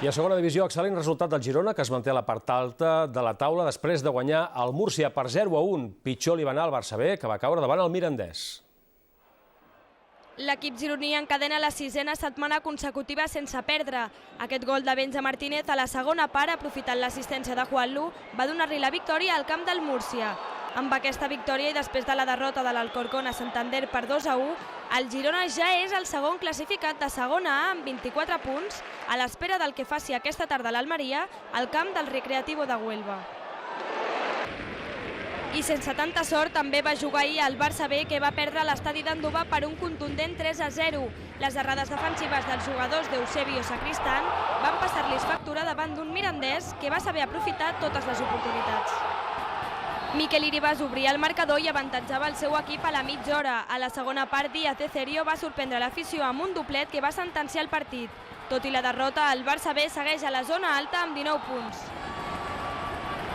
I a segona divisió, excel·lent resultat del Girona, que es manté a la part alta de la taula després de guanyar el Múrcia per 0-1. Pitjor li va anar al Barça B, que va caure davant el Mirandés. L'equip gironí encadena la 6a setmana consecutiva sense perdre. Aquest gol de Benja Martínez a la segona part, aprofitant l'assistència de Juanlu, va donar-li la victòria al camp del Múrcia. Amb aquesta victòria i després de la derrota de l'Alcorcón a Santander per 2-1, el Girona ja és el segon classificat de segona A amb 24 punts, a l'espera del que faci aquesta tarda l'Almeria al camp del Recreativo de Huelva. I sense tanta sort també va jugar ahir el Barça B, que va perdre l'estadi d'Andova per un contundent 3-0. Les errades defensives dels jugadors d'Eusebio Sacristán van passar-los factura davant d'un Mirandés que va saber aprofitar totes les oportunitats. Miquel Iribas obria el marcador i avantatjava el seu equip a la mitja hora. A la segona part, Díaz Ecerio va sorprendre l'afició amb un doblet que va sentenciar el partit. Tot i la derrota, el Barça B segueix a la zona alta amb 19 punts.